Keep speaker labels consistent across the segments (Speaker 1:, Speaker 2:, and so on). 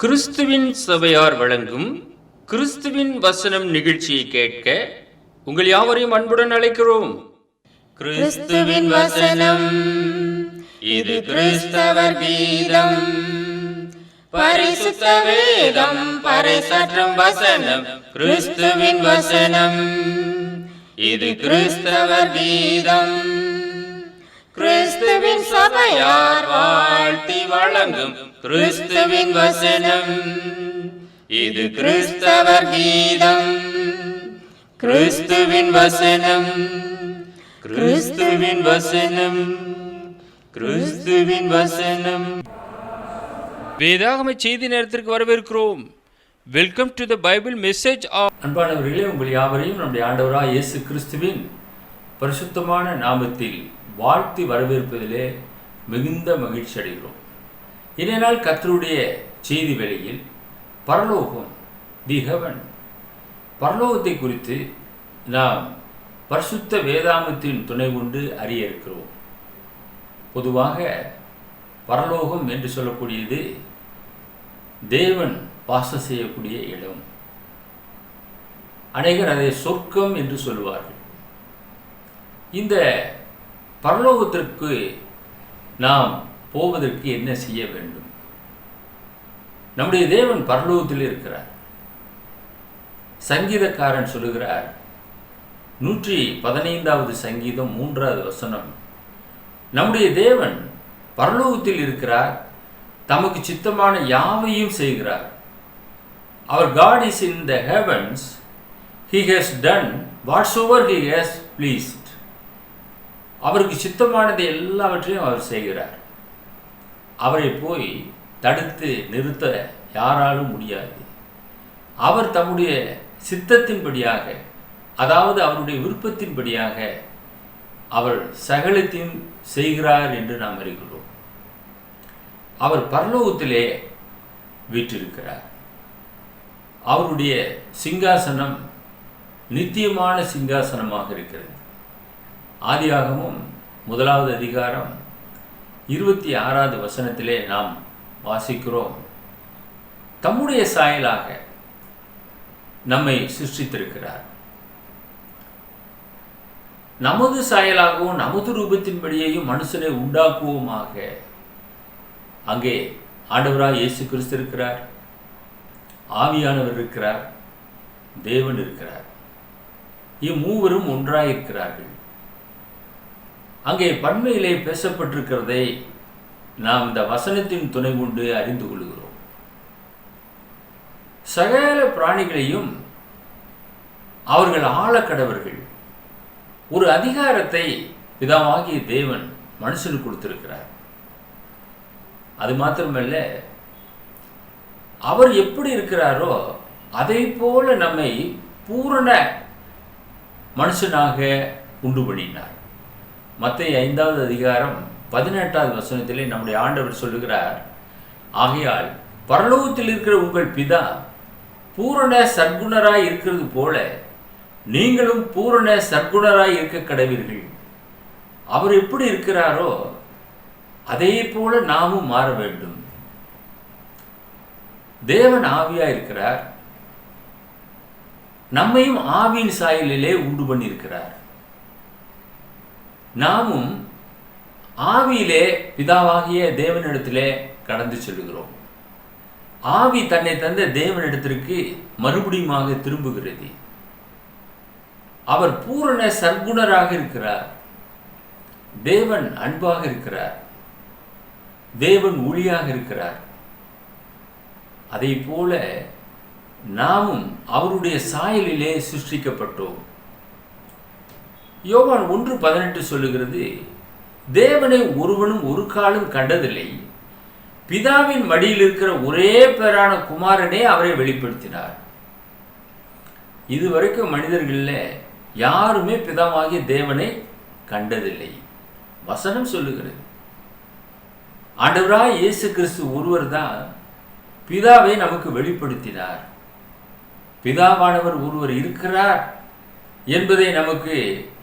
Speaker 1: கிறிஸ்துவின் சபையார் வழங்கும் கிறிஸ்துவின் வசனம் நிகழ்ச்சியை கேட்க உங்கள் யாவரையும் அன்புடன் அழைக்கிறோம்.
Speaker 2: கிறிஸ்துவின் வசனம், இது கிறிஸ்தவர் கீதம். பரிசுத்த வேதம் பறைசாற்றும் வசனம், கிறிஸ்துவின் வசனம், இது கிறிஸ்தவர் கீதம். கிறிஸ்துவின் சபையார் வாழ்த்தி வழங்கும் கிறிஸ்துவின் வசனம், இது கிறிஸ்தவர் கீதம். கிறிஸ்துவின் வசனம், கிறிஸ்துவின் வசனம், கிறிஸ்துவின் வசனம்.
Speaker 1: வேதாகம செய்தி நேரத்திற்கு வரவேற்கிறோம். Welcome to the Bible message.
Speaker 3: அன்பானவர்களே, உங்கள் யாவரையும் நம்முடைய ஆண்டவராக இயேசு கிறிஸ்துவின் பரிசுத்தமான நாமத்தில் வாழ்த்தி வரவேற்பதிலே மிகுந்த மகிழ்ச்சி அடைகிறோம். இன்றைய நாள் கர்த்தருடைய செய்தி வேளையில் பரலோகம், தி ஹெவன், பரலோகத்தை குறித்து நாம் பரிசுத்த வேதாகமத்தின் துணை கொண்டு அறிய இருக்கிறோம். பொதுவாக பரலோகம் என்று சொல்லக்கூடியது தேவன் வாசம் செய்யக்கூடிய இடம். அநேகர் அதை சொர்க்கம் என்று சொல்லுவார்கள். இந்த பரலோகத்திற்கு நாம் போவதற்கு என்ன செய்ய வேண்டும்? நம்முடைய தேவன் பரலோகத்தில் இருக்கிறார். சங்கீதக்காரன் சொல்லுகிறார், 115வது சங்கீதம் 3வது வசனம், நம்முடைய தேவன் பரலோகத்தில் இருக்கிறார், தமக்கு சித்தமான யாவையும் செய்கிறார். Our God is in the heavens, He has done whatsoever He has pleased. அவருக்கு சித்தமானதை எல்லாவற்றையும் அவர் செய்கிறார். அவரை போய் தடுத்து நிறுத்த யாராலும் முடியாது. அவர் தம்முடைய சித்தத்தின்படியாக, அதாவது அவருடைய விருப்பத்தின்படியாக அவர் சகலத்தையும் செய்கிறார் என்று நாம் அறிகிறோம். அவர் பரலோகத்திலே வீற்றிருக்கிறார். அவருடைய சிங்காசனம் நித்தியமான சிங்காசனமாக இருக்கிறது. ஆதியாகமம் 1வது அதிகாரம் 26வது வசனத்திலே நாம் வாசிக்கிறோம், தம்முடைய சாயலாக நம்மை சிருஷ்டித்திருக்கிறார். நமது சாயலாகவும் நமது ரூபத்தின்படியையும் மனுஷனை உண்டாக்குவோமாக. அங்கே ஆண்டவராய் இயேசு கிறிஸ்து இருக்கிறார், ஆவியானவர் இருக்கிறார், தேவன் இருக்கிறார். இம்மூவரும் ஒன்றாயிருக்கிறார்கள். அங்கே பன்மையிலே பேசப்பட்டிருக்கிறதை நாம் இந்த வசனத்தின் துணை கொண்டு அறிந்து கொள்கிறோம். சகல பிராணிகளையும் அவர்கள் ஆளக்கடவர்கள். ஒரு அதிகாரத்தை பிதாவாகிய தேவன் மனுஷனுக்கு கொடுத்திருக்கிறார். அது மாத்திரமல்ல, அவர் எப்படி இருக்கிறாரோ அதை போல நம்மை பூரண மனுஷனாக உண்டு பண்ணினார். மத்தேயு 5வது அதிகாரம் 18வது வசனத்திலே நம்முடைய ஆண்டவர் சொல்லுகிறார், ஆகையால் பரலோகத்தில் இருக்கிற உங்கள் பிதா பூரண சற்குணராய் இருக்கிறது போல நீங்களும் பூரண சற்குணராய் இருக்க கடவீர்கள். அவர் எப்படி இருக்கிறாரோ அதே போல நாமும் மாற வேண்டும். தேவன் ஆவியா இருக்கிறார், நம்மையும் ஆவியின் சாயலிலே உண்டு பண்ணியிருக்கிறார். நாமும் ஆவியிலே பிதாவாகிய தேவனிடத்திலே கடந்து செல்கிறோம். ஆவி தன்னை தந்த தேவனிடத்திற்கு மறுபடியுமாக திரும்புகிறது. அவர் பூரண சற்குணராக இருக்கிறார். தேவன் அன்பாக இருக்கிறார். தேவன் ஒளியாக இருக்கிறார். அதை போல நாமும் அவருடைய சாயலிலே சிருஷ்டிக்கப்பட்டோம். யோவான் 1:18 சொல்லுகிறது, தேவனை ஒருவனும் ஒரு காலம் கண்டதில்லை, பிதாவின் மடியில் இருக்கிற ஒரே பேரான குமாரனே அவரை வெளிப்படுத்தினார். இதுவரைக்கும் மனிதர்களில் யாருமே பிதாவாகிய தேவனை கண்டதில்லை. வசனம் சொல்லுகிறது. ஆண்டவராய் இயேசு கிறிஸ்து ஒருவர் தான் பிதாவை நமக்கு வெளிப்படுத்தினார். பிதாவானவர் ஒருவர் இருக்கிறார் என்பதை நமக்கு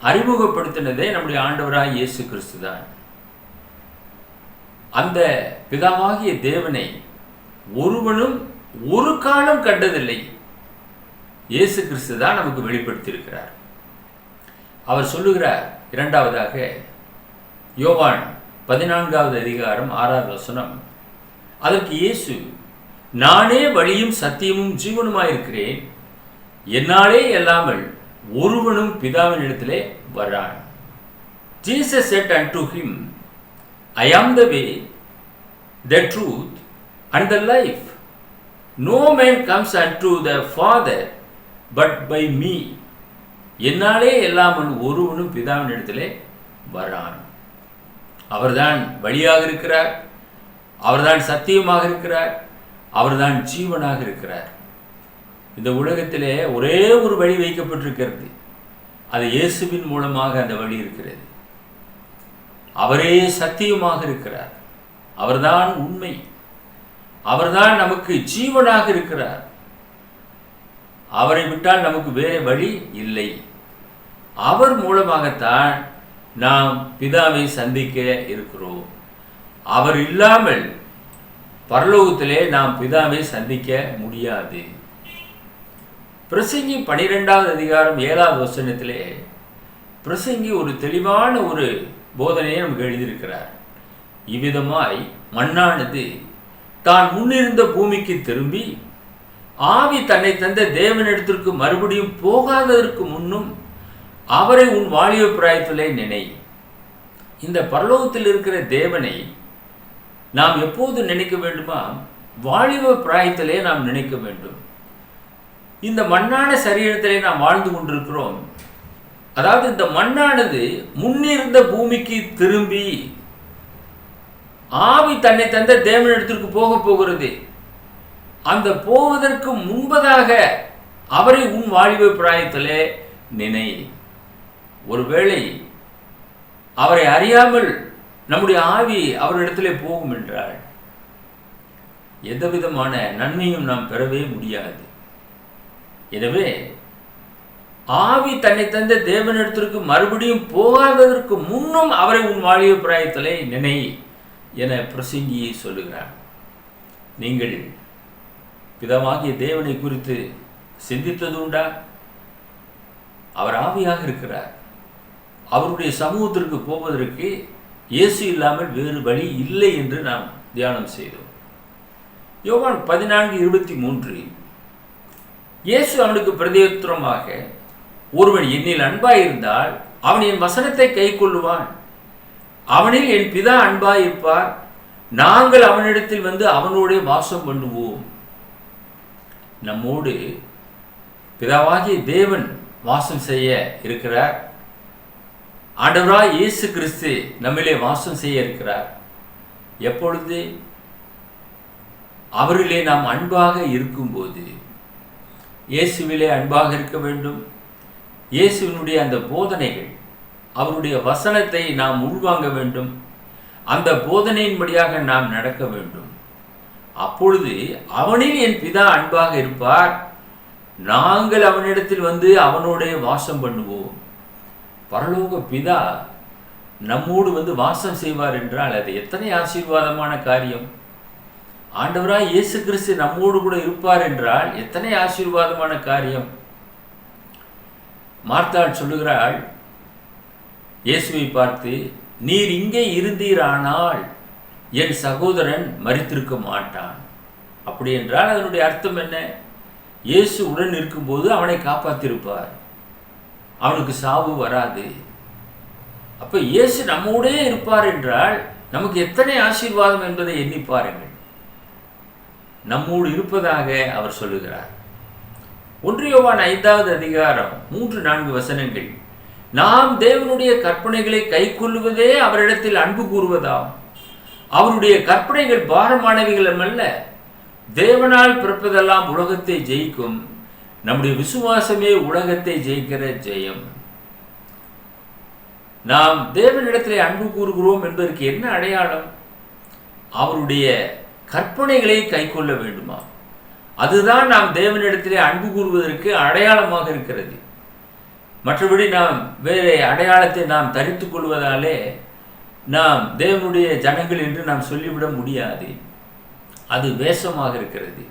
Speaker 3: அறிமுகப்படுத்தினதே நம்முடைய ஆண்டவராய் இயேசு கிறிஸ்து தான். அந்த பிதாவாகிய தேவனை ஒருவனும் ஒரு காலம் கண்டதில்லை. இயேசு கிறிஸ்து தான் நமக்கு வெளிப்படுத்தியிருக்கிறார். அவர் சொல்லுகிறார், இரண்டாவதாக யோவான் 14வது அதிகாரம் 6வது வசனம், அதற்கு இயேசு, நானே வழியும் சத்தியமும் ஜீவனுமாயிருக்கிறேன், என்னாலே அல்லாமல் ஒருவனும் பிதாவின் இடத்திலே வரான். Jesus said unto him, I am the way, the truth and the life. No man comes unto the Father but by me. என்னாலே அல்லாமல் ஒருவனும் பிதாவின் இடத்திலே வரான். அவர்தான் வழியாக இருக்கிறார், அவர்தான் சத்தியமாக இருக்கிறார், அவர்தான் ஜீவனாக இருக்கிறார். இந்த உலகத்திலே ஒரே ஒரு வழி வைக்கப்பட்டிருக்கிறது, அது இயேசுவின் மூலமாக அந்த வழி இருக்கிறது. அவரே சத்தியமாக இருக்கிறார், அவர்தான் உண்மை, அவர்தான் நமக்கு ஜீவனாக இருக்கிறார். அவரை விட்டால் நமக்கு வேற வழி இல்லை. அவர் மூலமாகத்தான் நாம் பிதாவை சந்திக்க இருக்கிறோம். அவர் இல்லாமல் பரலோகத்திலே நாம் பிதாவை சந்திக்க முடியாது. பிரசங்கி 12வது அதிகாரம் 7வது வசனத்திலே பிரசங்கி ஒரு தெளிவான ஒரு போதனையை நமக்கு எழுதியிருக்கிறார். இவ்விதமாய் மண்ணானது தான் முன்னிருந்த பூமிக்கு திரும்பி ஆவி தன்னை தந்த தேவனிடத்திற்கு மறுபடியும் போகாததற்கு முன்னும் அவரை உன் வாலிப பிராயத்திலே நினை. இந்த பரலோகத்தில் இருக்கிற தேவனை நாம் எப்போது நினைக்க வேண்டுமா? வாலிப பிராயத்திலே நாம் நினைக்க வேண்டும். இந்த மண்ணான சரீரத்திலே நாம் வாழ்ந்து கொண்டிருக்கிறோம். அதாவது இந்த மண்ணானது முன்னிருந்த பூமிக்கு திரும்பி ஆவி தன்னை தந்த தேவனிடத்திற்கு போக போகிறது. அந்த போவதற்கு முன்பதாக அவரை உன் வாலிப பிராயத்திலே நினை. ஒருவேளை அவரை அறியாமல் நம்முடைய ஆவி அவரிடத்திலே போகும் என்றால் எந்தவிதமான நன்மையும் நாம் பெறவே முடியாது. எனவே ஆவி தன்னை தந்த தேவனிடத்திற்கு மறுபடியும் போகாததற்கு முன்னும் அவரை உன் வாலிப பிராயத்திலே நினை என பிரசங்கி சொல்லுகிறார். நீங்கள் பிதாவாகிய தேவனை குறித்து சிந்தித்தது உண்டா? அவர் ஆவியாக இருக்கிறார். அவருடைய சமூகத்திற்கு போவதற்கு இயேசு இல்லாமல் வேறு வழி இல்லை என்று நாம் தியானம் செய்தோம். யோவான் 14:23 இயேசு அவனுக்கு பிரதியுத்தரமாக, ஒருவன் என்னில் அன்பாயிருந்தால் அவன் என் வசனத்தை கைக்கொள்ளுவான், அவனில் என் பிதா அன்பாயிருப்பார், நாங்கள் அவனிடத்தில் வந்து அவனோடு வாசம் பண்ணுவோம். நம்மோடு பிதாவாகிய தேவன் வாசம் செய்ய இருக்கிறார். ஆண்டவராய் இயேசு கிறிஸ்து நம்மிலே வாசம் செய்ய இருக்கிறார். எப்பொழுது? அவரிலே நாம் அன்பாக இருக்கும்போது. இயேசுவிலே அன்பாக இருக்க வேண்டும். இயேசுவினுடைய அந்த போதனைகள், அவருடைய வசனத்தை நாம் உள்வாங்க வேண்டும். அந்த போதனையின்படியாக நாம் நடக்க வேண்டும். அப்பொழுது அவனில் என் பிதா அன்பாக இருப்பார், நாங்கள் அவனிடத்தில் வந்து அவனோட வாசம் பண்ணுவோம். பரலோக பிதா நம்மோடு வந்து வாசம் செய்வார் என்றால் அது எத்தனை ஆசீர்வாதமான காரியம்! ஆண்டவராய் இயேசு கிறிஸ்து நம்மோடு கூட இருப்பார் என்றால் எத்தனை ஆசீர்வாதமான காரியம்! மார்த்தாள் சொல்லுகிறாள் இயேசுவை பார்த்து, நீர் இங்கே இருந்தீரானால் என் சகோதரன் மரித்திருக்க மாட்டான். அப்படி என்றால் அதனுடைய அர்த்தம் என்ன? இயேசு உடன் இருக்கும்போது அவனை காப்பாற்றிருப்பார், அவனுக்கு சாவு வராது. அப்ப இயேசு நம்மோடே இருப்பார் என்றால் நமக்கு எத்தனை ஆசீர்வாதம் என்பதை எண்ணி பாருங்கள். நம்மோடு இருப்பதாக அவர் சொல்லுகிறார். 1 யோவான் 5வது அதிகாரம் 3-4 வசனங்கள், நாம் தேவனுடைய கற்பனைகளை கைக்கொள்ளுவதே அவரிடத்தில் அன்பு கூறுவதாம். அவருடைய கற்பனைகள் பாரமானவைகள் அல்ல, தேவனால் பிறப்பதெல்லாம் உலகத்தை ஜெயிக்கும். நம்முடைய விசுவாசமே உலகத்தை ஜெயிக்கிற ஜெயம். நாம் தேவனிடத்திலே அன்பு கூறுகிறோம் என்பதற்கு என்ன அடையாளம்? அவருடைய கற்பனைகளை கைக்கொள்ள வேண்டுமா? அதுதான் நாம் தேவனிடத்திலே அன்பு கூறுவதற்கு அடையாளமாக இருக்கிறது. மற்றபடி நாம் வேறு அடையாளத்தை நாம் தரித்துக் கொள்வதாலே நாம் தேவனுடைய ஜனங்கள் என்று நாம் சொல்லிவிட முடியாது. அது வேஷமாக இருக்கிறது.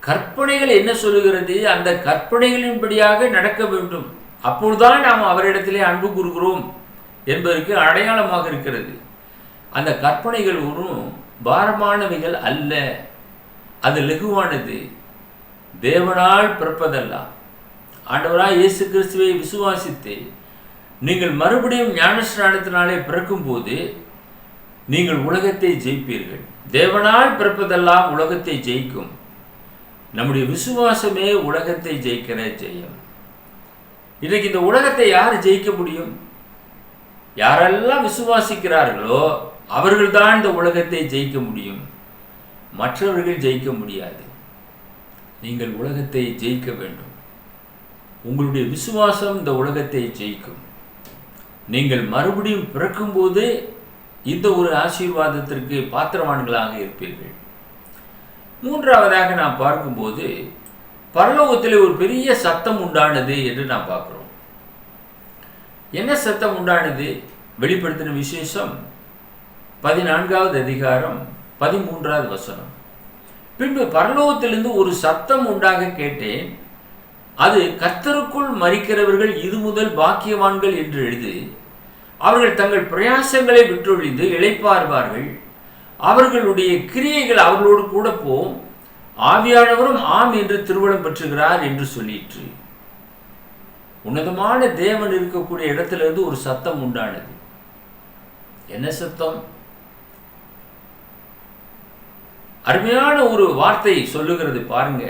Speaker 3: கற்பனைகள் என்ன சொல்லுகிறது? அந்த கற்பனைகளின்படியாக நடக்க வேண்டும். அப்பொழுதுதான் நாம் அவரிடத்திலே அன்பு கூறுகிறோம் என்பதற்கு அடையாளமாக இருக்கிறது. அந்த கற்பனைகள் ஒன்றும் பாரமானவைகள் அல்ல, அது லகுவானது, தேவனால் பிறப்பதெல்லாம். ஆண்டவராய் இயேசு கிறிஸ்துவை விசுவாசித்து நீங்கள் மறுபடியும் ஞானஸ்நானத்தினாலே பிறக்கும்போது நீங்கள் உலகத்தை ஜெயிப்பீர்கள். தேவனால் பிறப்பதெல்லாம் உலகத்தை ஜெயிக்கும். நம்முடைய விசுவாசமே உலகத்தை ஜெயிக்கிற ஜெயம். இன்றைக்கு இந்த உலகத்தை யார் ஜெயிக்க முடியும்? யாரெல்லாம் விசுவாசிக்கிறார்களோ அவர்கள்தான் இந்த உலகத்தை ஜெயிக்க முடியும். மற்றவர்கள் ஜெயிக்க முடியாது. நீங்கள் உலகத்தை ஜெயிக்க வேண்டும். உங்களுடைய விசுவாசம் இந்த உலகத்தை ஜெயிக்கும். நீங்கள் மறுபடியும் பிறக்கும்போது இந்த ஒரு ஆசீர்வாதத்திற்கு பாத்திரவான்களாக இருப்பீர்கள். மூன்றாவதாக நாம் பார்க்கும்போது பரலோகத்தில் ஒரு பெரிய சத்தம் உண்டானது என்று நாம் பார்க்கிறோம். என்ன சத்தம் உண்டானது? வெளிப்படுத்தின விசேஷம் 14வது அதிகாரம் 13வது வசனம். பின்பு பரலோகத்திலிருந்து ஒரு சத்தம் உண்டாக கேட்டேன். அது கர்த்தருக்குள் மரிக்கிறவர்கள் இது முதல் பாக்கியவான்கள் என்று எழுது. அவர்கள் தங்கள் பிரயாசங்களை விட்டொழிந்து இளைப்பாறுவார்கள். அவர்களுடைய கிரியைகள் அவர்களோடு கூட போம். ஆவியானவரும் ஆம் என்று திருவுளம் பெற்றுகிறார் என்று சொல்லிற்று. உன்னதமான தேவன் இருக்கக்கூடிய இடத்திலிருந்து ஒரு சத்தம் உண்டானது. என்ன சத்தம்? அருமையான ஒரு வார்த்தை சொல்லுகிறது பாருங்க.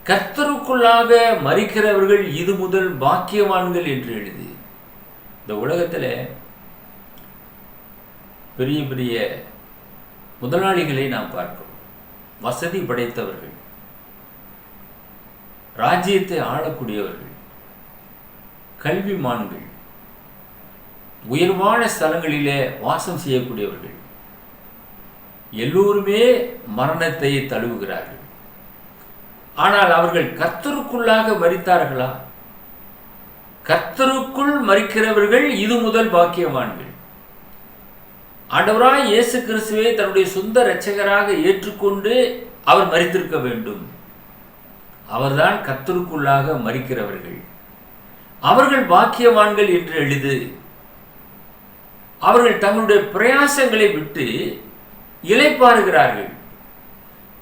Speaker 3: கர்த்தருக்குள்ளாக மரிக்கிறவர்கள் இது முதல் பாக்கியவான்கள் என்று எழுது. இந்த உலகத்தில் பெரிய பெரிய முதலாளிகளை நாம் பார்க்கிறோம். வசதி படைத்தவர்கள், ராஜ்யத்தை ஆளக்கூடியவர்கள், கல்விமான்கள், உயர்வான ஸ்தலங்களிலே வாசம் செய்யக்கூடியவர்கள் எல்லோருமே மரணத்தை தழுவுகிறார்கள். ஆனால் அவர்கள் கர்த்தருக்குள்ளாக மரித்தார்களா? கர்த்தருக்குள் மரிக்கிறவர்கள் இது முதல் பாக்கியவான்கள். ஆண்டவராய் இயேசு கிறிஸ்துவை தன்னுடைய சொந்த இரட்சகராக ஏற்றுக்கொண்டு அவர் மரித்திருக்க வேண்டும். அவர்தான் கர்த்தருக்குள்ளாக மரிக்கிறவர்கள். அவர்கள் பாக்கியவான்கள் என்று எழுது. அவர்கள் தங்களுடைய பிரயாசங்களை விட்டு இளைப்பாறுகிறார்கள்.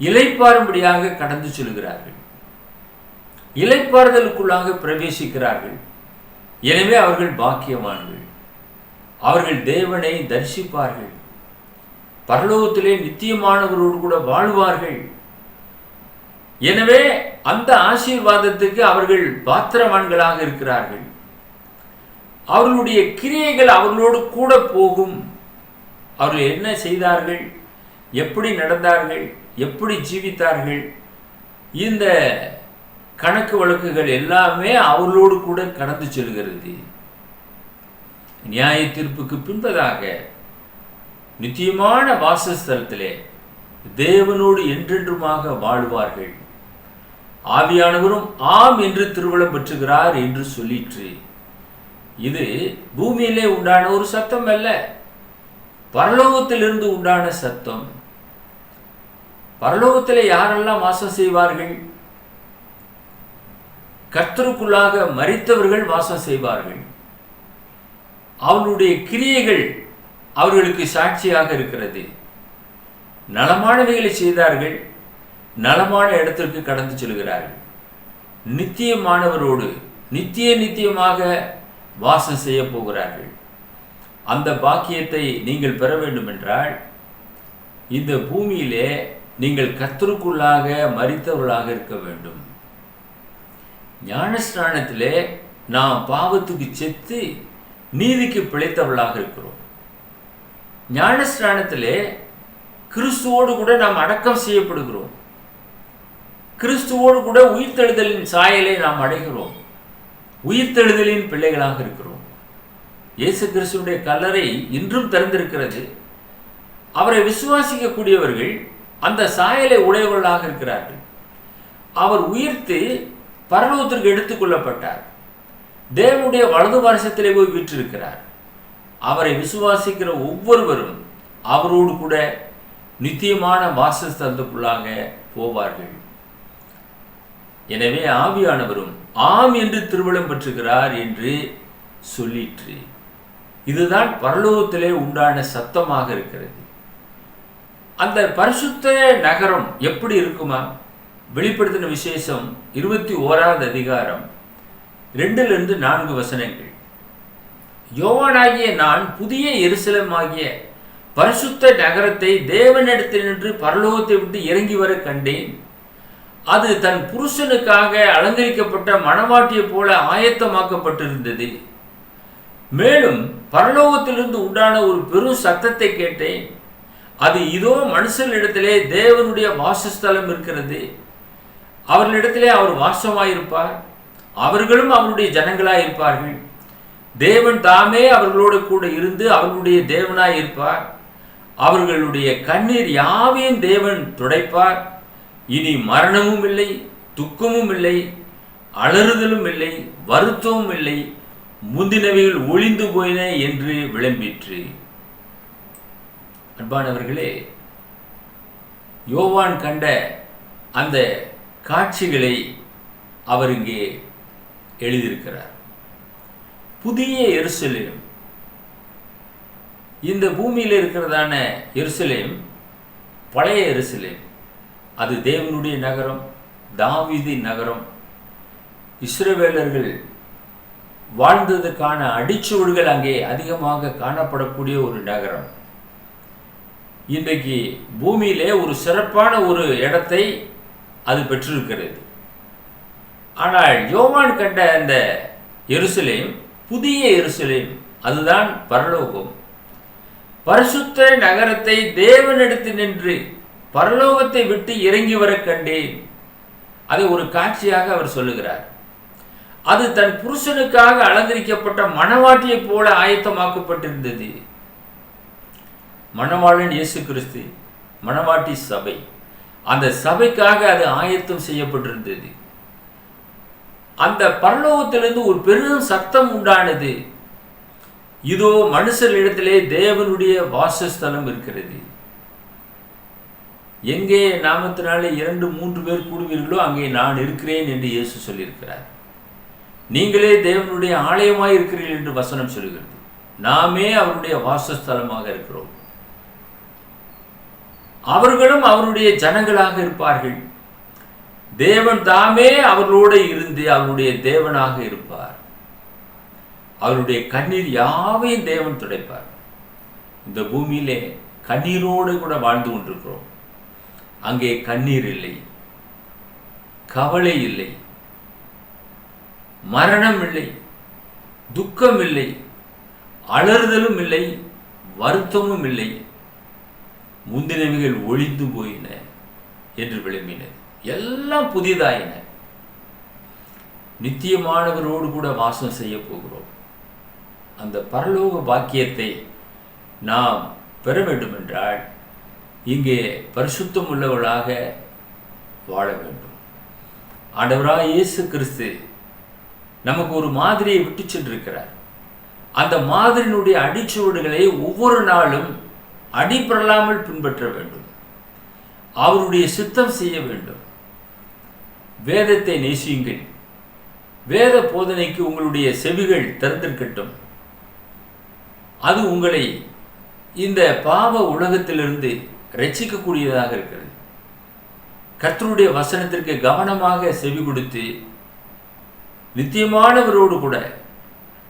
Speaker 3: இளைப்பாறும்படியாக கடந்து செல்கிறார்கள். இளைப்பாறுதலுக்குள்ளாக பிரவேசிக்கிறார்கள். எனவே அவர்கள் பாக்கியவான்கள். அவர்கள் தேவனை தரிசிப்பார்கள். பரலோகத்திலே நித்தியமானவரோடு கூட வாழ்வார்கள். எனவே அந்த ஆசீர்வாதத்துக்கு அவர்கள் பாத்திரவான்களாக இருக்கிறார்கள். அவர்களுடைய கிரியைகள் அவர்களோடு கூட போகும். அவர்கள் என்ன செய்தார்கள், எப்படி நடந்தார்கள், எப்படி ஜீவித்தார்கள், இந்த கணக்கு வழக்குகள் எல்லாமே அவர்களோடு கூட கடந்து செல்கிறது. நியாய தீர்ப்புக்கு பின்பதாக நித்தியமான வாசஸ்தலத்திலே தேவனோடு என்றென்றுமாக வாழ்வார்கள். ஆவியானவரும் ஆம் என்று திருவுளம் பெற்றுகிறார் என்று சொல்லிற்று. இது பூமியிலே உண்டான ஒரு சத்தம் அல்ல, பரலோகத்திலிருந்து உண்டான சத்தம். பரலோகத்திலே யாரெல்லாம் வாசம் செய்வார்கள்? கர்த்தருக்குள்ளாக மரித்தவர்கள் வாசம் செய்வார்கள். அவர்களுடைய கிரியைகள் அவர்களுக்கு சாட்சியாக இருக்கிறது. நலமானவைகளை செய்தார்கள், நலமான இடத்திற்கு கடந்து செல்கிறார்கள். நித்தியமானவரோடு நித்தியமாக வாசம் செய்ய போகிறார்கள். அந்த பாக்கியத்தை நீங்கள் பெற வேண்டும் என்றால் இந்த பூமியிலே நீங்கள் கர்த்தருக்குள்ளாக மரித்தவர்களாக இருக்க வேண்டும். ஞானஸ்நானத்திலே நாம் பாவத்துக்கு செத்து நீதிக்கு பிழைத்தவர்களாக இருக்கிறோம். ஞானஸ்நானத்திலே கிறிஸ்துவோடு கூட நாம் அடக்கம் செய்யப்படுகிறோம். கிறிஸ்துவோடு கூட உயிர்த்தெழுதலின் சாயலை நாம் அடைகிறோம். உயிர்த்தெழுதலின் பிள்ளைகளாக இருக்கிறோம். இயேசு கிறிஸ்துவுடைய கல்லறை இன்றும் திறந்திருக்கிறது. அவரை விசுவாசிக்கக்கூடியவர்கள் அந்த சாயலை உடையவர்களாக இருக்கிறார்கள். அவர் உயிர்த்து பரலோகத்திற்கு எடுத்துக்கொள்ளப்பட்டார். தேவனுடைய வலது பாரசத்திலே போய் வீற்றிருக்கிறார். அவரை விசுவாசிக்கிற ஒவ்வொருவரும் அவரோடு கூட நித்தியமான வாசஸ்தலத்துக்குள்ளாக போவார்கள். எனவே ஆவியானவரும் ஆம் என்று திருவிழம் பெற்றுகிறார் என்று சொல்லிற்று. இதுதான் பரலோகத்திலே உண்டான சத்தமாக இருக்கிறது. அந்த பரிசுத்த நகரம் எப்படி இருக்குமா? வெளிப்படுத்தின விசேஷம் 21வது அதிகாரம் 2-4 வசனங்கள். யோவானாகிய நான் புதிய எருசலேம் ஆகிய பரிசுத்த நகரத்தை தேவனிடத்தினின்று பரலோகத்தை விட்டு இறங்கி வர கண்டேன். அது தன் புருஷனுக்காக அலங்கரிக்கப்பட்ட மணவாட்டியை போல ஆயத்தமாக்கப்பட்டிருந்தது. மேலும் பரலோகத்திலிருந்து உண்டான ஒரு பெரும் சத்தத்தை கேட்டேன். அது இதோ மனுஷனிடத்திலே தேவனுடைய வாசஸ்தலம் இருக்கிறது. அவர்களிடத்திலே அவர் வாசமாயிருப்பார். அவர்களும் அவருடைய ஜனங்களாயிருப்பார்கள். தேவன் தாமே அவர்களோடு கூட இருந்து அவர்களுடைய தேவனாயிருப்பார். அவர்களுடைய கண்ணீர் யாவையும் தேவன் துடைப்பார். இனி மரணமும் இல்லை, துக்கமும் இல்லை, அலறுதலும் இல்லை, வருத்தமும் இல்லை, முந்தினவைகள் ஒளிந்து போயின என்று விளம்பிற்று. அன்பானவர்களே, யோவான் கண்ட அந்த காட்சிகளை அவர் இங்கே எழுதியிருக்கிறார். புதிய எருசலேம், இந்த பூமியில் இருக்கிறதான எருசலேம் பழைய எருசலேம். அது தேவனுடைய நகரம், தாவீதின் நகரம். இஸ்ரவேலர்கள் வாழ்ந்ததுக்கான அடிச்சுவடுகள் அங்கே அதிகமாக காணப்படக்கூடிய ஒரு நகரம். இன்றைக்கு பூமியிலே ஒரு சிறப்பான ஒரு இடத்தை அது பெற்றிருக்கிறது. ஆனால் யோவான் கண்ட அந்த எருசலேம் புதிய எருசலேம், அதுதான் பரலோகம். பரிசுத்த நகரத்தை தேவனிடத்தினின்று பரலோகத்தை விட்டு இறங்கி வர கண்டேன். அதை ஒரு காட்சியாக அவர் சொல்லுகிறார். அது தன் புருஷனுக்காக அலங்கரிக்கப்பட்ட மணவாட்டியை போல ஆயத்தமாக்கப்பட்டிருந்தது. மணவாளன் இயேசு கிறிஸ்து, மணவாட்டி சபை. அந்த சபைக்காக அது ஆயத்தம் செய்யப்பட்டிருந்தது. அந்த பரலோகத்திலிருந்து ஒரு பெரும் சத்தம் உண்டானது. இதோ மனுஷரிடத்திலே தேவனுடைய வாசஸ்தலம் இருக்கிறது. எங்கே நாமத்தினாலே 2-3 பேர் கூடுவீர்களோ அங்கே நான் இருக்கிறேன் என்று இயேசு சொல்லியிருக்கிறார். நீங்களே தேவனுடைய ஆலயமாய் இருக்கிறீர்கள் என்று வசனம் சொல்கிறது. நாமே அவருடைய வாசஸ்தலமாக இருக்கிறோம். அவர்களும் அவருடைய ஜனங்களாக இருப்பார்கள். தேவன் தாமே அவர்களோடு இருந்து அவருடைய தேவனாக இருப்பார். அவருடைய கண்ணீர் யாவையும் தேவன் துடைப்பார். இந்த பூமியிலே கண்ணீரோடு கூட வாழ்ந்து கொண்டிருக்கிறோம். அங்கே கண்ணீர் இல்லை, கவலை இல்லை, மரணம் இல்லை, துக்கம் இல்லை, அலறுதலும் இல்லை, வருத்தமும் இல்லை. முந்தினவைகள் ஒளிந்து போயின என்று விளம்பின, எல்லாம் புதிதாயின. நித்தியமானவரோடு கூட வாசம் செய்ய போகிறோம். அந்த பரலோக பாக்கியத்தை நாம் பெற வேண்டும் என்றால் இங்கே பரிசுத்தம் உள்ளவர்களாக வாழ வேண்டும். ஆண்டவராய் இயேசு கிறிஸ்து நமக்கு ஒரு மாதிரியை விட்டு சென்றிருக்கிறார். அந்த மாதிரியினுடைய அடிச்சுவடுகளை ஒவ்வொரு நாளும் அடிபடலாமல் பின்பற்ற வேண்டும். அவருடைய சித்தம் செய்ய வேண்டும். வேதத்தை நேசியுங்கள். வேத போதனைக்கு உங்களுடைய செவிகள் திறந்திருக்கட்டும். அது உங்களை இந்த பாவ உலகத்திலிருந்து ரட்சிக்கக்கூடியதாக இருக்கிறது. கர்த்தருடைய வசனத்திற்கு கவனமாக செவி கொடுத்து நித்தியமானவரோடு கூட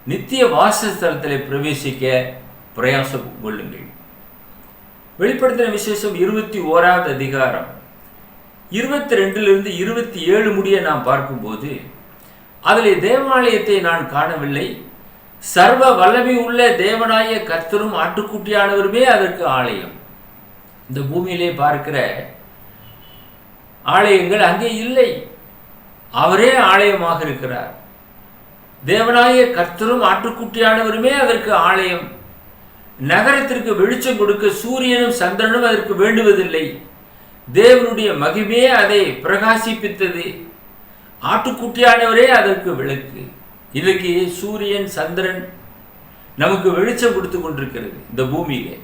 Speaker 3: நித்திய வாசஸ்தலத்தில் பிரவேசிக்க பிரயாசம் கொள்ளுங்கள். வெளிப்படுத்தின விசேஷம் 21வது அதிகாரம் 22 27 முடிய நாம் பார்க்கும்போது அதில் தேவாலயத்தை நான் காணவில்லை. சர்வ வல்லமை உள்ள தேவனாய கர்த்தரும் ஆட்டுக்குட்டியானவருமே அதற்கு ஆலயம். இந்த பூமியிலே பார்க்கிற ஆலயங்கள் அங்கே இல்லை. அவரே ஆலயமாக இருக்கிறார். தேவனாய கர்த்தரும் ஆட்டுக்குட்டியானவருமே அதற்கு ஆலயம். நகரத்திற்கு வெளிச்சம் கொடுக்க சூரியனும் சந்திரனும் அதற்கு வேண்டுவதில்லை. தேவனுடைய மகிமே அதை பிரகாசிப்பித்தது. ஆட்டுக்குட்டியானவரே அதற்கு விளக்கு. இன்றைக்கு சூரியன் சந்திரன் நமக்கு வெளிச்சம் கொடுத்து கொண்டிருக்கிறது இந்த பூமியிலே.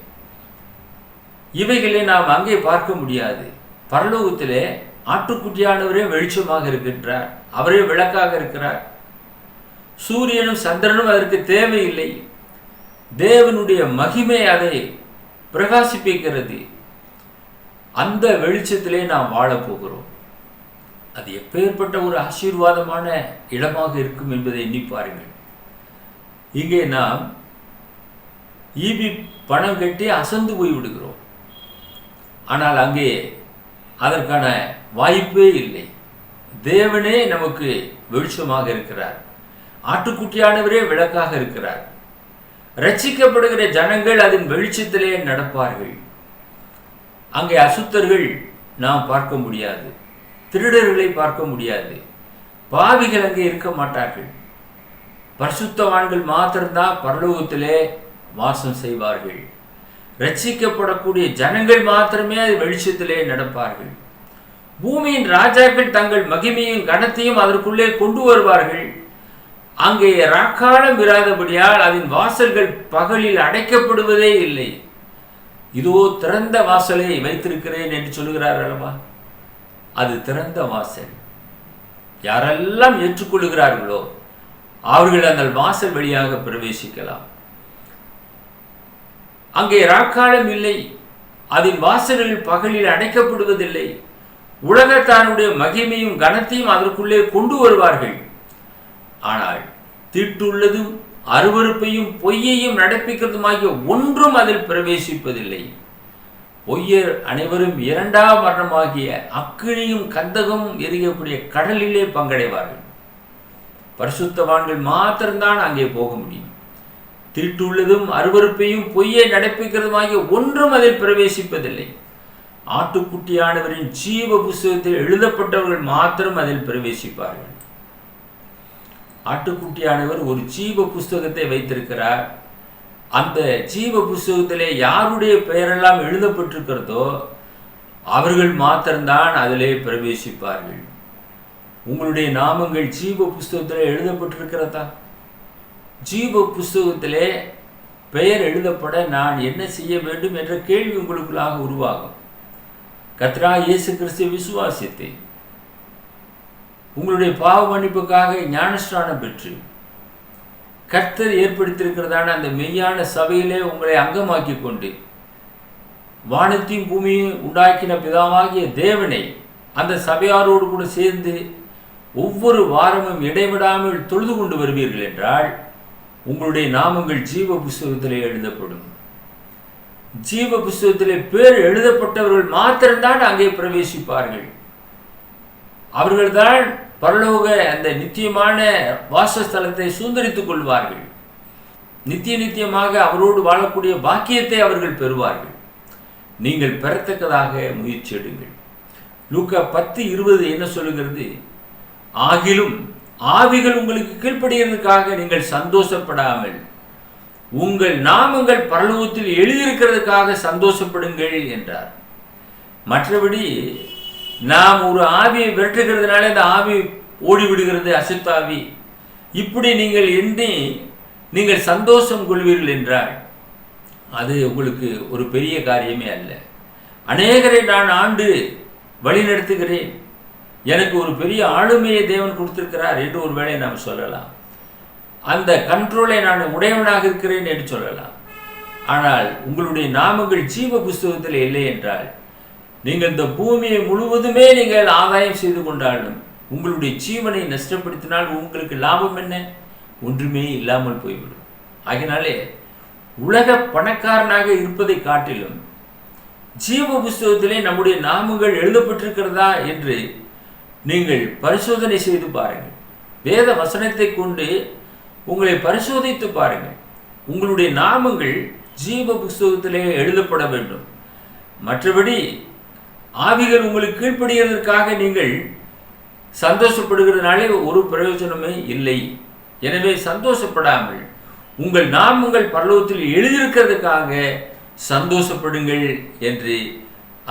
Speaker 3: இவைகளை நாம் அங்கே பார்க்க முடியாது. பரலோகத்திலே ஆட்டுக்குட்டியானவரே வெளிச்சமாக இருக்கின்றார், அவரே விளக்காக இருக்கிறார். சூரியனும் சந்திரனும் அதற்கு தேவையில்லை. தேவனுடைய மகிமை அதை பிரகாசிப்பிக்கிறது. அந்த வெளிச்சத்திலே நாம் வாழப்போகிறோம். அது எப்பேற்பட்ட ஒரு ஆசீர்வாதமான இடமாக இருக்கும் என்பதை எண்ணி பாருங்கள். இங்கே நாம் ஈபி பணம் கட்டி அசந்து போய் விடுகிறோம். ஆனால் அங்கே அதற்கான வாய்ப்பே இல்லை. தேவனே நமக்கு வெளிச்சமாக இருக்கிறார், ஆட்டுக்குட்டியானவரே விளக்காக இருக்கிறார். ரட்சிக்கப்படுகிற ஜனங்கள் அதன் வெளிச்சத்திலே நடப்பார்கள். அங்கே அசுத்தர்கள் நாம் பார்க்க முடியாது, திருடர்களை பார்க்க முடியாது, பாவிகள் அங்கே இருக்க மாட்டார்கள். பரிசுத்தவான்கள் மாத்திரம்தான் பரலோகத்திலே வாசம் செய்வார்கள். ரட்சிக்கப்படக்கூடிய ஜனங்கள் மாத்திரமே அது வெளிச்சத்திலே நடப்பார்கள். பூமியின் ராஜாக்கள் தங்கள் மகிமையும் கனத்தையும் அதற்குள்ளே கொண்டு வருவார்கள். அங்கே ராக்காலம் இராதபடியால் அதன் வாசல்கள் பகலில் அடைக்கப்படுவதே இல்லை. இதோ திறந்த வாசலை வைத்திருக்கிறேன் என்று சொல்லுகிறார் அல்லவா? அது திறந்த வாசல். யாரெல்லாம் ஏற்றுக்கொள்கிறார்களோ அவர்கள் அந்த வாசல் வழியாக பிரவேசிக்கலாம். அங்கே ராக்காலம் இல்லை, அதன் வாசல்கள் பகலில் அடைக்கப்படுவதில்லை. உலகத்தானுடைய மகிமையும் கனத்தையும் அதற்குள்ளே கொண்டு வருவார்கள். ஆனால் தீட்டுள்ளதும் அருவருப்பையும் பொய்யையும் நடப்பிக்கிறதுமாகிய ஒன்றும் அதில் பிரவேசிப்பதில்லை. பொய்யர் அனைவரும் இரண்டாம் மரணமாகிய அக்கினியும் கந்தகமும் எரியக்கூடிய கடலிலே பங்கடைவார்கள். பரிசுத்தவான்கள் மாத்திரம்தான் அங்கே போக முடியும். தீட்டுள்ளதும் அருவருப்பையும் பொய்யை நடப்பிக்கிறதுமாகிய ஒன்றும் அதில் பிரவேசிப்பதில்லை. ஆட்டுக்குட்டியானவரின் ஜீவ புஸ்தகத்தில் எழுதப்பட்டவர்கள் மாத்திரம் அதில் பிரவேசிப்பார்கள். ஆட்டுக்குட்டியானவர் ஒரு ஜீவ புஸ்தகத்தை வைத்திருக்கிறார். அந்த ஜீவ புஸ்தகத்திலே யாருடைய பெயரெல்லாம் எழுதப்பட்டிருக்கிறதோ அவர்கள் மாத்திரம்தான் அதிலே பிரவேசிப்பார்கள். உங்களுடைய நாமங்கள் ஜீவ புஸ்தகத்திலே எழுதப்பட்டிருக்கிறதா? ஜீவ புஸ்தகத்திலே பெயர் எழுதப்பட நான் என்ன செய்ய வேண்டும் என்ற கேள்வி உங்களுக்குள்ளாக உருவாகும். கர்த்தராகிய இயேசு கிறிஸ்துவை விசுவாசித்து உங்களுடைய பாவ மன்னிப்புக்காக ஞானஸ்நானம் பெற்று கர்த்தர் ஏற்படுத்தியிருக்கிறதான அந்த மெய்யான சபையிலே உங்களை அங்கமாக்கி கொண்டு வானத்தையும் பூமியும் உண்டாக்கின பிதாவாகிய தேவனை அந்த சபையாரோடு கூட சேர்ந்து ஒவ்வொரு வாரமும் இடைவிடாமல் தொழுது கொண்டு வருவீர்கள் என்றால் உங்களுடைய நாமங்கள் ஜீவ புஸ்தகத்திலே எழுதப்படும். ஜீவ புஸ்தகத்திலே பேர் எழுதப்பட்டவர்கள் மாத்திரம்தான் அங்கே பிரவேசிப்பார்கள். அவர்கள்தான் பரலோக அந்த நித்தியமான வாசஸ்தலத்தை சுதந்திரித்துக் கொள்வார்கள். நித்தியமாக அவரோடு வாழக்கூடிய பாக்கியத்தை அவர்கள் பெறுவார்கள். நீங்கள் பெறத்தக்கதாக முயற்சி எடுங்கள். லூக்கா 10:20 என்ன சொல்லுகிறது? ஆகிலும் ஆவிகள் உங்களுக்கு கீழ்ப்படுகிறதுக்காக நீங்கள் சந்தோஷப்படாமல் உங்கள் நாமங்கள் பரலோகத்தில் எழுதியிருக்கிறதுக்காக சந்தோஷப்படுங்கள் என்றார். மற்றபடி நாம் ஒரு ஆவியை விரட்டுகிறதுனால இந்த ஆவி ஓடிவிடுகிறது, அசுத்தாவி, இப்படி நீங்கள் எண்ணி நீங்கள் சந்தோஷம் கொள்வீர்கள் என்றால் அது உங்களுக்கு ஒரு பெரிய காரியமே அல்ல. அநேகரை நான் ஆண்டு வழி நடத்துகிறேன், எனக்கு ஒரு பெரிய ஆளுமையை தேவன் கொடுத்திருக்கிறார் என்று ஒரு வேளை நாம் சொல்லலாம். அந்த கண்ட்ரோலை நான் உடையவனாக இருக்கிறேன் என்று சொல்லலாம். ஆனால் உங்களுடைய நாமங்கள் ஜீவ புஸ்தகத்தில் இல்லை என்றால் நீங்கள் இந்த பூமியை முழுவதுமே நீங்கள் ஆதாயம் செய்து கொண்டாலும் உங்களுடைய ஜீவனை நஷ்டப்படுத்தினால் உங்களுக்கு லாபம் என்ன? ஒன்றுமே இல்லாமல் போய்விடும். ஆகினாலே உலக பணக்காரனாக இருப்பதை காட்டிலும் ஜீவ புஸ்தகத்திலே நம்முடைய நாமங்கள் எழுதப்பட்டிருக்கிறதா என்று நீங்கள் பரிசோதனை செய்து பாருங்கள். வேத வசனத்தை கொண்டு உங்களை பரிசோதித்து பாருங்கள். உங்களுடைய நாமங்கள் ஜீவ புஸ்தகத்திலே எழுதப்பட வேண்டும். மற்றபடி ஆவிகள் உங்களுக்கு கீழ்ப்படுகிறதற்காக நீங்கள் சந்தோஷப்படுகிறதுனாலே ஒரு பிரயோஜனமே இல்லை. எனவே சந்தோஷப்படாமல் உங்கள் நாமங்கள் பரலோகத்தில் எழுதியிருக்கிறதுக்காக சந்தோஷப்படுங்கள் என்று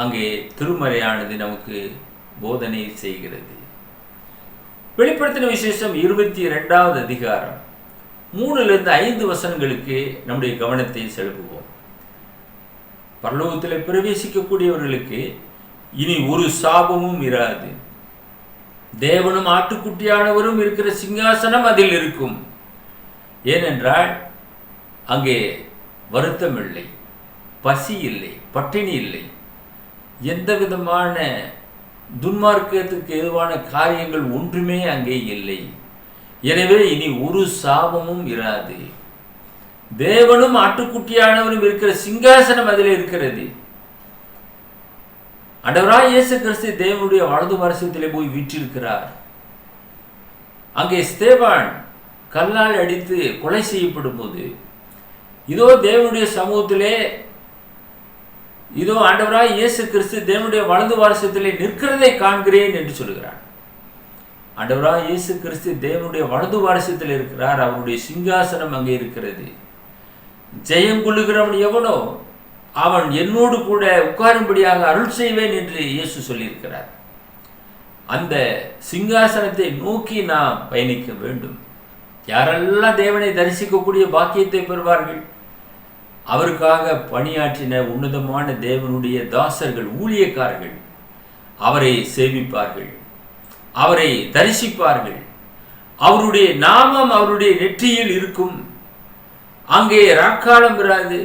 Speaker 3: அங்கே திருமறையானது நமக்கு போதனை செய்கிறது. வெளிப்படுத்தின விசேஷம் 22வது அதிகாரம் 3-5 வசனங்களுக்கு நம்முடைய கவனத்தை செலுத்துவோம். பரலோகத்தில் பிரவேசிக்கக்கூடியவர்களுக்கு இனி ஒரு சாபமும் இராது. தேவனும் ஆட்டுக்குட்டியானவரும் இருக்கிற சிங்காசனம் அதில் இருக்கும். ஏனென்றால் அங்கே வருத்தம் இல்லை, பசி இல்லை, பட்டினி இல்லை, எந்த விதமான துன்மார்க்கத்துக்கு எதுவான காரியங்கள் ஒன்றுமே அங்கே இல்லை. எனவே இனி ஒரு சாபமும் இராது. தேவனும் ஆட்டுக்குட்டியானவரும் இருக்கிற சிங்காசனம் அதில் இருக்கிறது. ஆண்டவராய் இயேசு கிறிஸ்து தேவனுடைய வலது பாரசத்திலே போய் வீற்றிருக்கிறார். அங்கே ஸ்தேவான் கல்லால் அடித்து கொலை செய்யப்படும் போது இதோ தேவனுடைய சமூகத்திலே இதோ ஆண்டவராய் இயேசு கிறிஸ்து தேவனுடைய வலது பாரசத்திலே நிற்கிறதை காண்கிறேன் என்று சொல்கிறார். ஆண்டவராய் இயேசு கிறிஸ்து தேவனுடைய வலது பாரசத்தில் இருக்கிறார். அவருடைய சிங்காசனம் அங்கே இருக்கிறது. ஜெயம் கொள்ளுகிறவன் எவனோ அவன் என்னோடு கூட உட்காரும்படியாக அருள் செய்வேன் என்று இயேசு சொல்லியிருக்கிறார். அந்த சிங்காசனத்தை நோக்கி நாம் பயணிக்க வேண்டும். யாரெல்லாம் தேவனை தரிசிக்கக்கூடிய பாக்கியத்தை பெறுவார்கள்? அவருக்காக பணியாற்றின உன்னதமான தேவனுடைய தாசர்கள், ஊழியக்காரர்கள் அவரை சேவிப்பார்கள், அவரை தரிசிப்பார்கள். அவருடைய நாமம் அவருடைய நெற்றியில் இருக்கும். அங்கே ராக்காலம் வராது.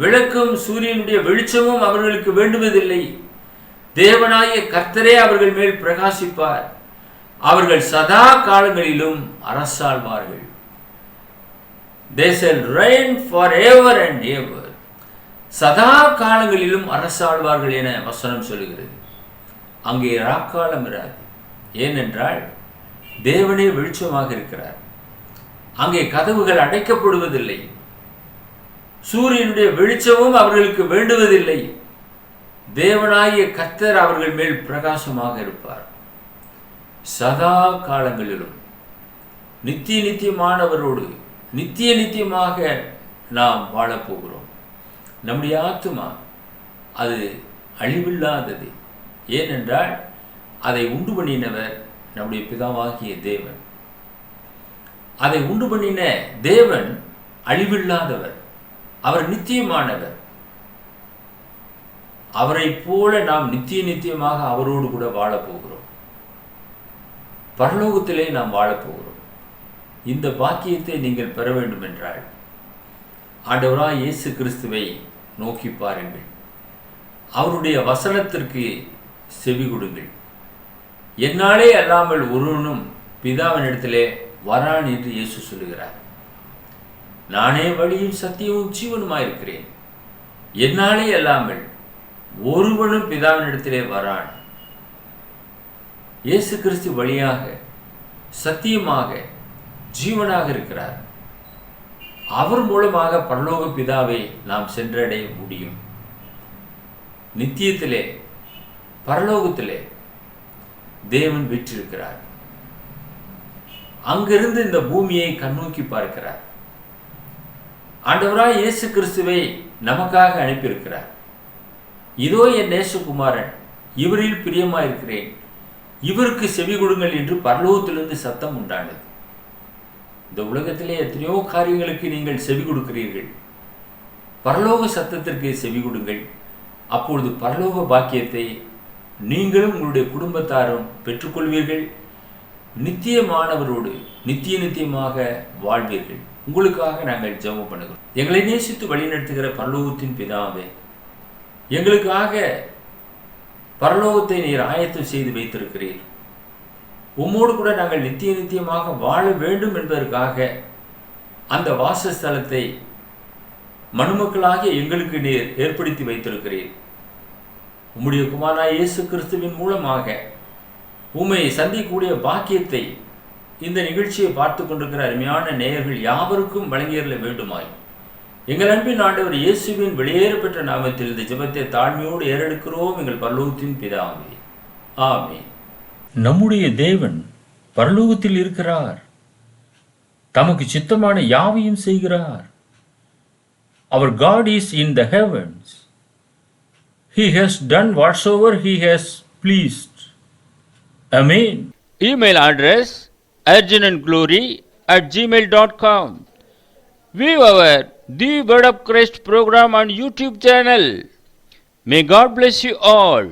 Speaker 3: விளக்கும் சூரியனுடைய வெளிச்சமும் அவர்களுக்கு வேண்டுவதில்லை. தேவனாய கர்த்தரே அவர்கள் மேல் பிரகாசிப்பார். அவர்கள் சதா காலங்களிலும் அரசாள்வார்கள். They shall reign forever and ever. சதா காலங்களிலும் அரசாள்வார்கள் என வசனம் சொல்லுகிறது. அங்கே ராக்காலம் இராது. ஏனென்றால் தேவனே வெளிச்சமாக இருக்கிறார். அங்கே கதவுகள் அடைக்கப்படுவதில்லை. சூரியனுடைய வெளிச்சமும் அவர்களுக்கு வேண்டுவதில்லை. தேவனாகிய கர்த்தர் அவர்கள் மேல் பிரகாசமாக இருப்பார். சதா காலங்களிலும் நித்திய நித்தியமானவரோடு நித்திய நித்தியமாக நாம் வாழப்போகிறோம். நம்முடைய ஆத்துமா அது அழிவில்லாதது. ஏனென்றால் அதை உண்டு பண்ணினவர் நம்முடைய பிதாவாகிய தேவன். அதை உண்டு பண்ணின தேவன் அழிவில்லாதவர். அவர் நித்தியமானவர். அவரை போல நாம் நித்திய நித்தியமாக அவரோடு கூட வாழப்போகிறோம். பரலோகத்திலே நாம் வாழப்போகிறோம். இந்த பாக்கியத்தை நீங்கள் பெற வேண்டும் என்றால் ஆண்டவராய் இயேசு கிறிஸ்துவை நோக்கி பாருங்கள். அவருடைய வசனத்திற்கு செவி கொடுங்கள். என்னாலே அல்லாமல் ஒருவனும் பிதாவினிடத்திலே வரான் என்று இயேசு சொல்லுகிறார். நானே வழியும் சத்தியமும் ஜீவனுமாயிருக்கிறேன். என்னாலே அல்லாமல் ஒருவனும் பிதாவினிடத்திலே வரான். இயேசு கிறிஸ்து வழியாக சத்தியமாக ஜீவனாக இருக்கிறார். அவர் மூலமாக பரலோக பிதாவை நாம் சென்றடைய முடியும். நித்தியத்திலே பரலோகத்திலே தேவன் வீற்றிருக்கிறார். அங்கிருந்து இந்த பூமியை கண்ணோக்கி பார்க்கிறார். ஆண்டவராய் இயேசு கிறிஸ்துவை நமக்காக அனுப்பியிருக்கிறார். இதோ என் நேசகுமாரன், இவரில் பிரியமாயிருக்கிறேன், இவருக்கு செவி கொடுங்கள் என்று பரலோகத்திலிருந்து சத்தம் உண்டானது. இந்த உலகத்திலே எத்தனையோ காரியங்களுக்கு நீங்கள் செவி கொடுக்கிறீர்கள். பரலோக சத்தத்திற்கு செவி கொடுங்கள். அப்பொழுது பரலோக பாக்கியத்தை நீங்களும் உங்களுடைய குடும்பத்தாரும் பெற்றுக்கொள்வீர்கள். நித்தியமானவரோடு நித்திய நித்தியமாக வாழ்வீர்கள். உங்களுக்காக நாங்கள் ஜெபம் பண்ணுகிறோம். எங்களை நேசித்து வழிநடத்துகிற பரலோகத்தின் பிதாவே, எங்களுக்காக பரலோகத்தை நீர் ஆயத்தம் செய்து வைத்திருக்கிறீர். உம்மோடு கூட நாங்கள் நித்திய நித்தியமாக வாழ வேண்டும் என்பதற்காக அந்த வாசஸ்தலத்தை மனுமக்களாகிய எங்களுக்கு நீர் ஏற்படுத்தி வைத்திருக்கிறீர். உம்முடைய குமாரனாகிய இயேசு கிறிஸ்துவின் மூலமாக உம்மை சந்திக்கக்கூடிய பாக்கியத்தை இந்த நிகழ்ச்சியை பார்த்து கொண்டிருக்கிற அருமையான நேயர்கள் யாவருக்கும் வழங்கியறல வேண்டுமாய் எங்கள் அன்பின் ஆண்டவர் இயேசுவின் வெளியேறப்பெற்ற நாமத்தில் இந்த ஜெபத்தை தாழ்மையோடு ஏறெடுக்கிறோம் எங்கள் பரலோகத்தின் பிதாவே. ஆமென். நம்முடைய தேவன் பரலோகத்தில் இருக்கிறார். தமக்கு சித்தமான யாவையும் செய்கிறார். Our God is in the heavens. He has done whatsoever He has pleased. Amen.
Speaker 1: Email address urgentandglory@gmail.com. View our The Word of Christ program on YouTube channel. May God bless you all.